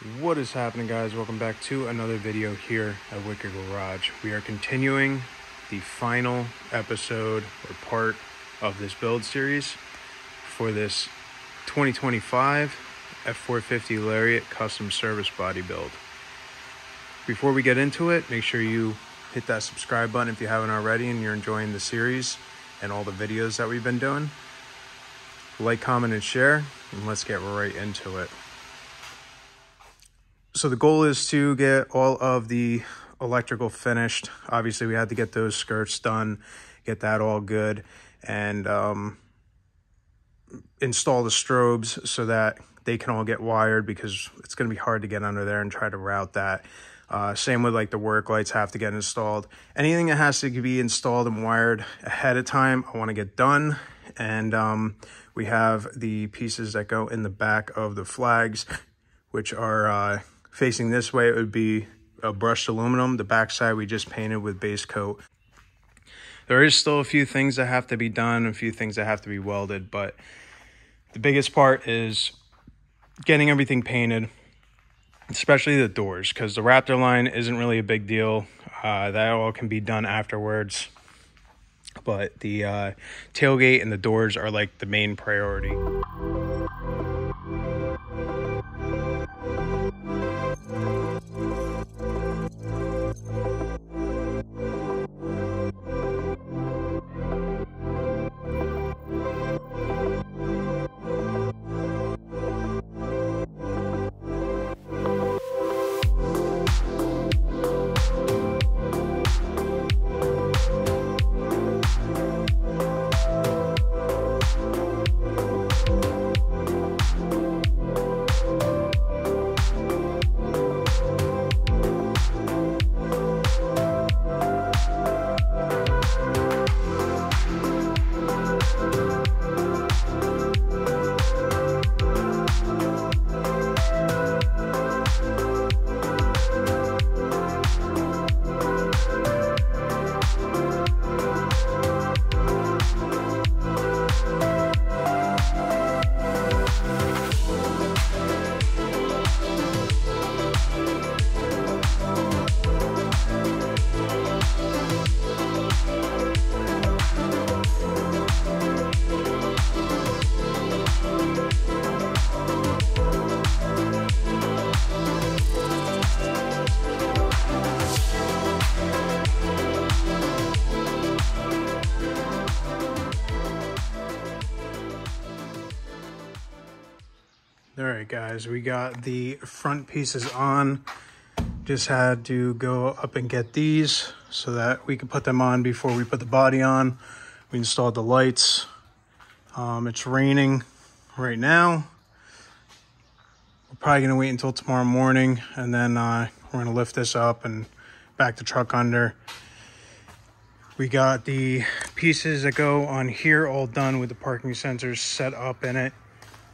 What is happening, guys? Welcome back to another video here at Wicked Garage. We are continuing the final episode or part of this build series for this 2025 F450 Lariat custom service body build. Before we get into it, make sure you hit that subscribe button if you haven't already and you're enjoying the series and all the videos that we've been doing. Like, comment, and share, and let's get right into it. So the goal is to get all of the electrical finished. Obviously, we had to get those skirts done, get that all good, and install the strobes so that they can all get wired, because it's going to be hard to get under there and try to route that. Same with like the work lights have to get installed. Anything that has to be installed and wired ahead of time, I want to get done. And we have the pieces that go in the back of the flags, which are facing this way. It would be a brushed aluminum. The backside we just painted with base coat. There is still a few things that have to be done, a few things that have to be welded, but the biggest part is getting everything painted, especially the doors, because the Raptor line isn't really a big deal. That all can be done afterwards, but the tailgate and the doors are like the main priority. All right, guys, we got the front pieces on. Just had to go up and get these so that we can put them on before we put the body on. We installed the lights. It's raining right now. We're probably gonna wait until tomorrow morning, and then we're gonna lift this up and back the truck under. We got the pieces that go on here all done with the parking sensors set up in it.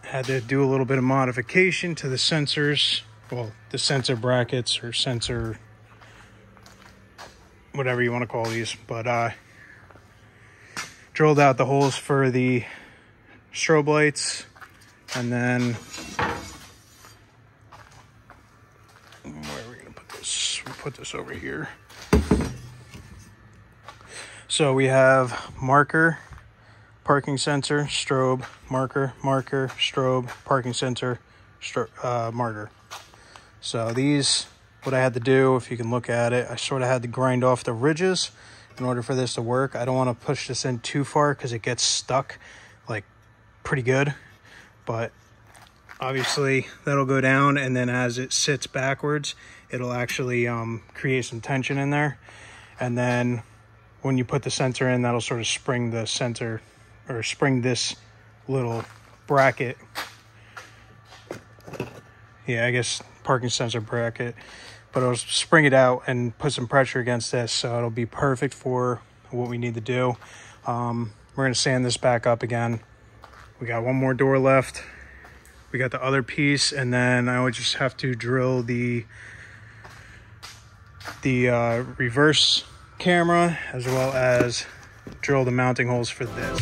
Had to do a little bit of modification to the sensors, well, the sensor brackets or sensor, whatever you want to call these, but drilled out the holes for the strobe lights, and then where are we gonna put this? We'll put this over here. So we have marker, parking sensor, strobe, marker, marker, strobe, parking sensor, marker. So these, what I had to do, if you can look at it, I sort of had to grind off the ridges in order for this to work. I don't want to push this in too far because it gets stuck like pretty good, but obviously that'll go down, and then as it sits backwards, it'll actually create some tension in there. And then when you put the sensor in, that'll sort of spring the sensor, or spring this little bracket. Yeah, I guess parking sensor bracket, but it'll spring it out and put some pressure against this, so it'll be perfect for what we need to do. We're gonna sand this back up again. We got one more door left. We got the other piece, and then I would just have to drill the reverse camera, as well as drill the mounting holes for this.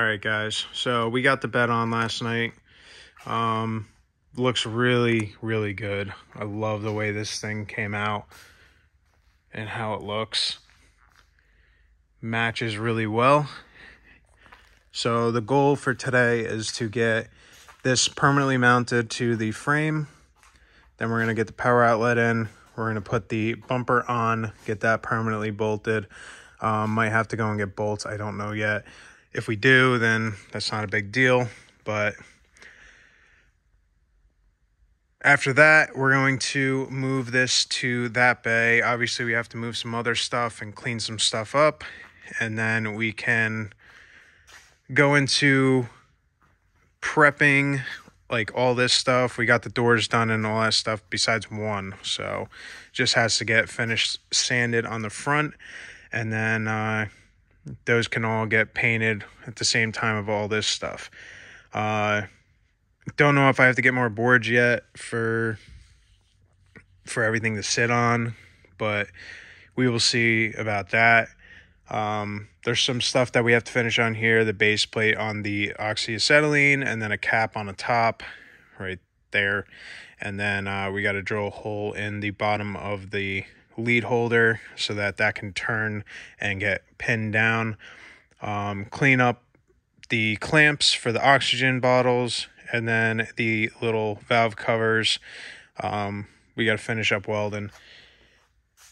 right, guys. So we got the bed on last night. Looks really, really good. I love the way this thing came out and how it looks. Matches really well. So the goal for today is to get this permanently mounted to the frame. Then we're going to get the power outlet in. We're going to put the bumper on, get that permanently bolted. Might have to go and get bolts. I don't know yet. If we do, then that's not a big deal. But after that, we're going to move this to that bay. Obviously, we have to move some other stuff and clean some stuff up. And then we can go into prepping, like all this stuff. We got the doors done and all that stuff besides one. So just has to get finished sanded on the front. And then those can all get painted at the same time of all this stuff. Don't know if I have to get more boards yet for everything to sit on, but we will see about that. There's some stuff that we have to finish on here, the base plate on the oxyacetylene, and then a cap on the top right there. And then we got to drill a hole in the bottom of the lead holder so that can turn and get pinned down. Clean up the clamps for the oxygen bottles, and then the little valve covers. We got to finish up welding.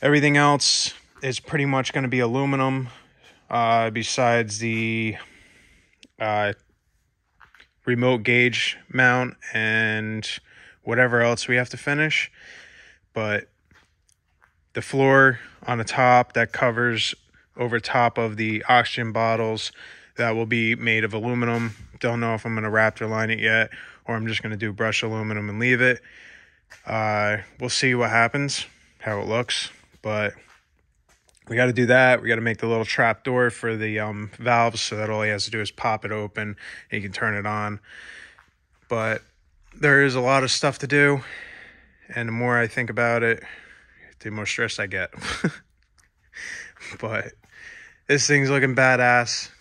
Everything else is pretty much going to be aluminum, besides the remote gauge mount and whatever else we have to finish. But the floor on the top that covers over top of the oxygen bottles, that will be made of aluminum. Don't know if I'm going to Raptor line it yet, or I'm just going to do brushed aluminum and leave it. We'll see what happens, how it looks. But we got to do that. We got to make the little trap door for the valves, so that all he has to do is pop it open and he can turn it on. But there is a lot of stuff to do, and the more I think about it, the more stressed I get. But this thing's looking badass.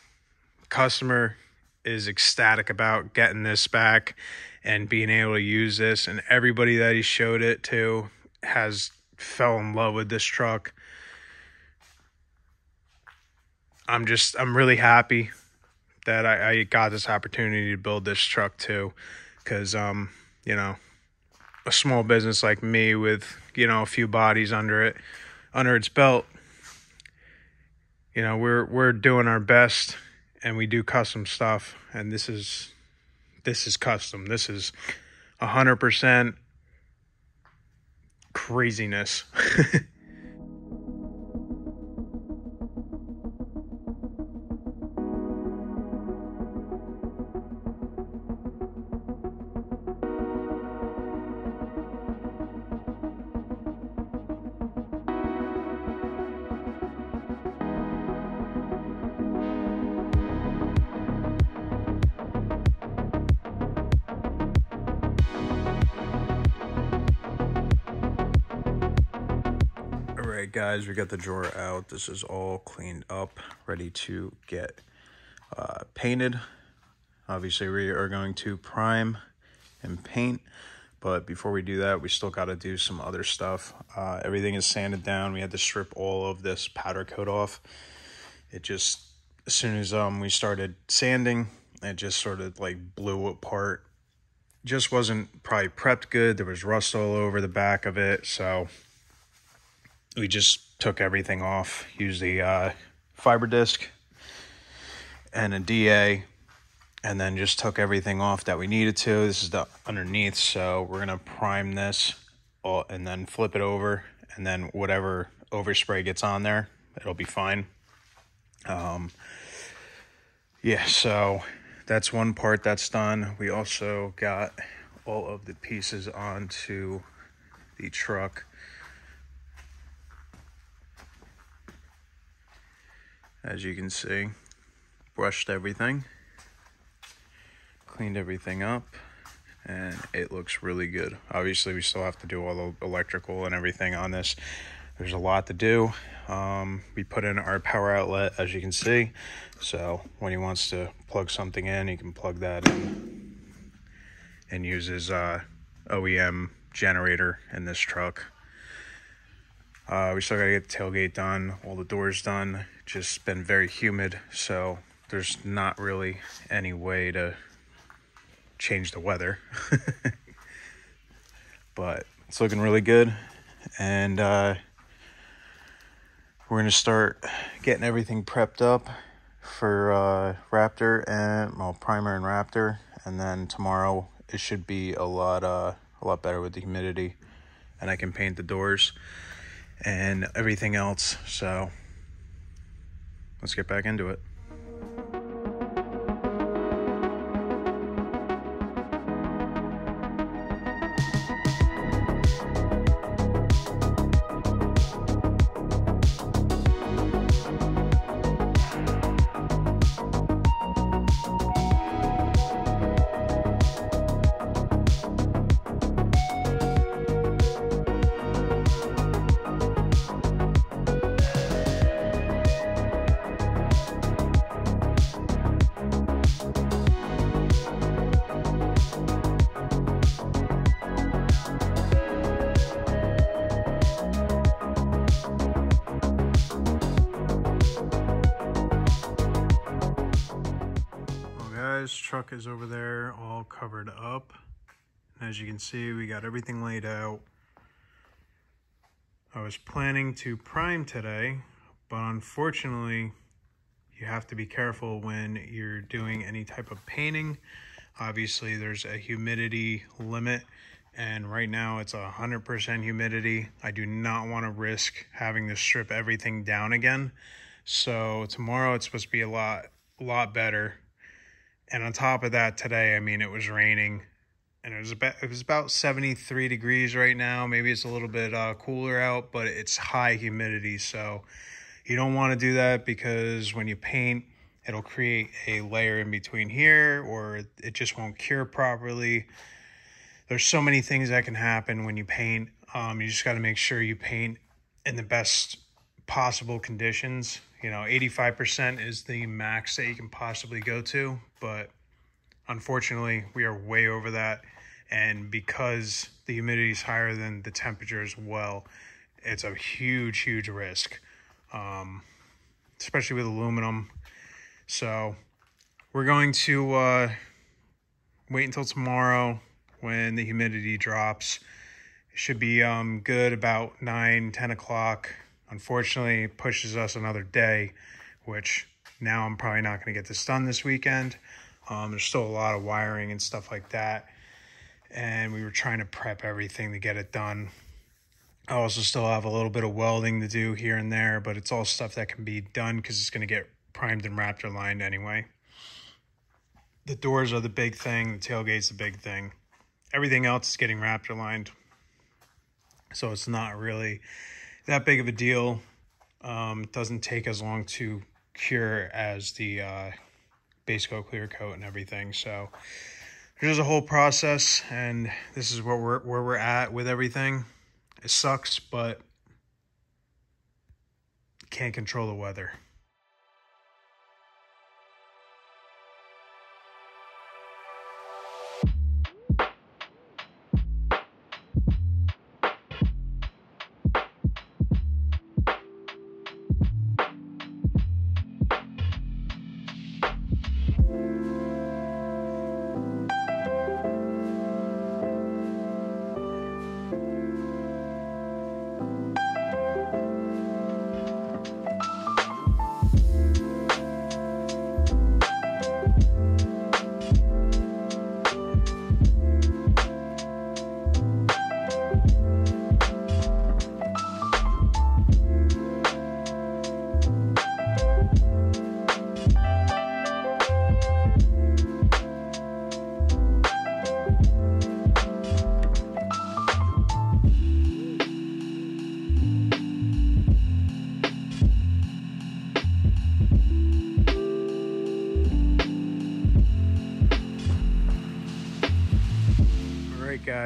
Customer is ecstatic about getting this back and being able to use this, and everybody that he showed it to has fell in love with this truck. I'm really happy that I got this opportunity to build this truck too, because you know, a small business like me with, you know, a few bodies under its belt, you know, we're doing our best, and we do custom stuff, and this is custom. This is 100% craziness. Alright guys, we got the drawer out. This is all cleaned up, ready to get painted. Obviously we are going to prime and paint, but before we do that, we still got to do some other stuff. Everything is sanded down. We had to strip all of this powder coat off. It just, as soon as we started sanding, it just sort of like blew apart. Just wasn't probably prepped good. There was rust all over the back of it, so we just took everything off, used the fiber disc and a DA, and then just took everything off that we needed to. This is the underneath, so we're gonna prime this and then flip it over, and then whatever overspray gets on there, it'll be fine. Yeah, so that's one part that's done. We also got all of the pieces onto the truck. As you can see, brushed everything, cleaned everything up, and it looks really good. Obviously, we still have to do all the electrical and everything on this. There's a lot to do. We put in our power outlet, as you can see. So when he wants to plug something in, he can plug that in and use his OEM generator in this truck. We still gotta get the tailgate done, all the doors done. Just been very humid, so there's not really any way to change the weather. But it's looking really good, and we're gonna start getting everything prepped up for Raptor and Primer and Raptor, and then tomorrow it should be a lot better with the humidity, and I can paint the doors and everything else. So let's get back into it. Truck is over there all covered up, and as you can see, we got everything laid out. I was planning to prime today, but unfortunately you have to be careful when you're doing any type of painting. Obviously there's a humidity limit, and right now it's 100% humidity. I do not want to risk having to strip everything down again. So tomorrow it's supposed to be a lot better. And on top of that, today, I mean, it was raining, and it was about 73 degrees right now. Maybe it's a little bit cooler out, but it's high humidity. So you don't want to do that, because when you paint, it'll create a layer in between here, or it just won't cure properly. There's so many things that can happen when you paint. You just got to make sure you paint in the best possible conditions. 85% is the max that you can possibly go to, but unfortunately we are way over that, and because the humidity is higher than the temperature as well, it's a huge risk, especially with aluminum. So we're going to wait until tomorrow when the humidity drops. It should be good about 9-10 o'clock. Unfortunately, it pushes us another day, which now I'm probably not going to get this done this weekend. There's still a lot of wiring and stuff like that, and we were trying to prep everything to get it done. I also still have a little bit of welding to do here and there, but it's all stuff that can be done because it's going to get primed and Raptor lined anyway. The doors are the big thing. The tailgate's the big thing. Everything else is getting Raptor lined, so it's not really that big of a deal. It doesn't take as long to cure as the base coat, clear coat, and everything. So there's a whole process, and this is where we're at with everything. It sucks, but can't control the weather.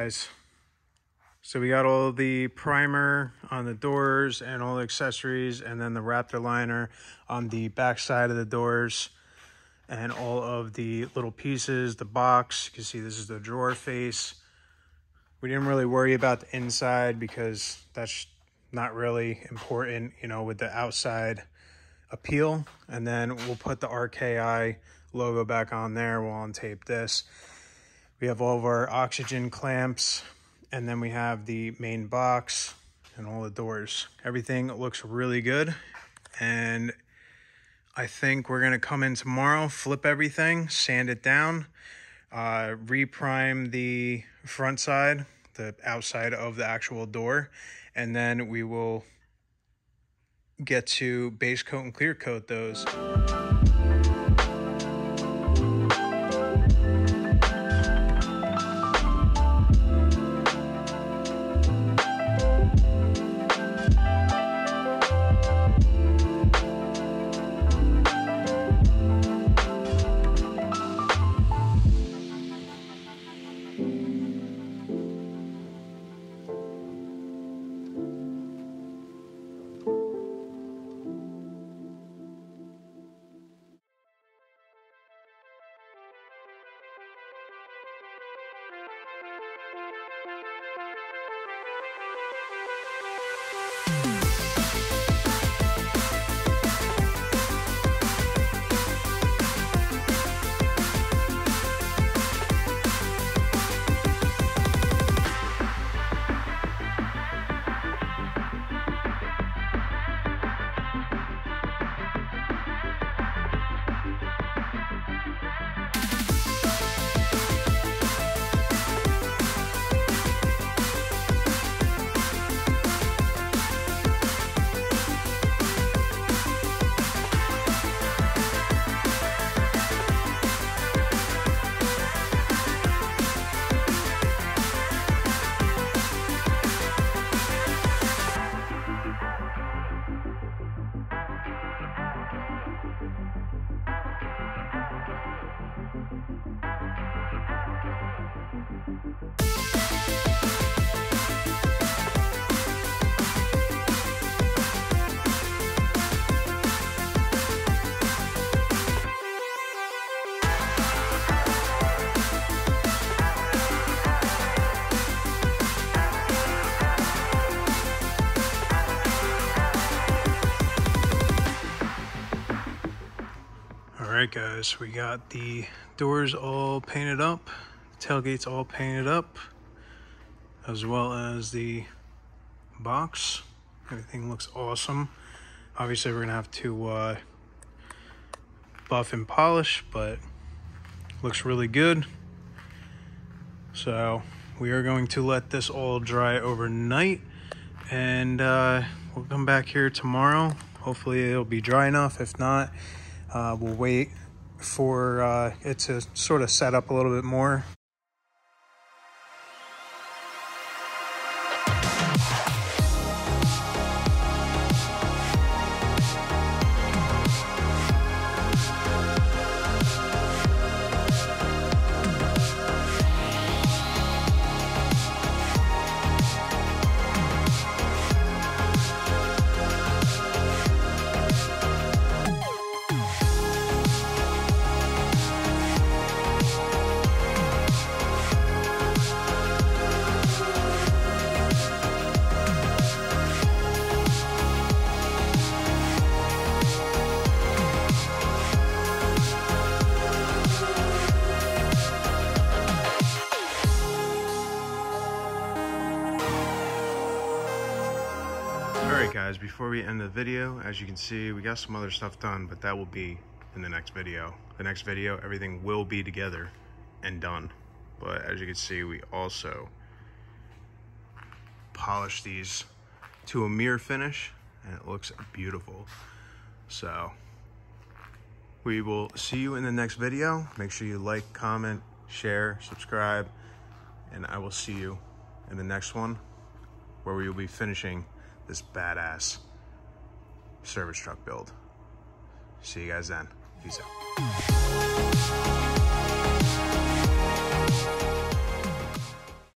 guys, So we got all the primer on the doors and all the accessories, and then the Raptor liner on the back side of the doors, and all of the little pieces, the box. You can see this is the drawer face. We didn't really worry about the inside because that's not really important, you know, with the outside appeal. And then we'll put the RKI logo back on there. We'll untape this. We have all of our oxygen clamps, and then we have the main box and all the doors. Everything looks really good. And I think we're gonna come in tomorrow, flip everything, sand it down, reprime the front side, the outside of the actual door, and then we will get to base coat and clear coat those. Alright guys, we got the doors all painted up, tailgates all painted up, as well as the box. Everything looks awesome. Obviously we're gonna have to buff and polish, but looks really good. So we are going to let this all dry overnight, and we'll come back here tomorrow. Hopefully it'll be dry enough. If not, we'll wait for it to sort of set up a little bit more. Alright guys, before we end the video, as you can see, we got some other stuff done, but that will be in the next video. The next video, everything will be together and done. But as you can see, we also polished these to a mirror finish, and it looks beautiful. So we will see you in the next video. Make sure you like, comment, share, subscribe, and I will see you in the next one, where we will be finishing this badass service truck build. See you guys then. Peace out.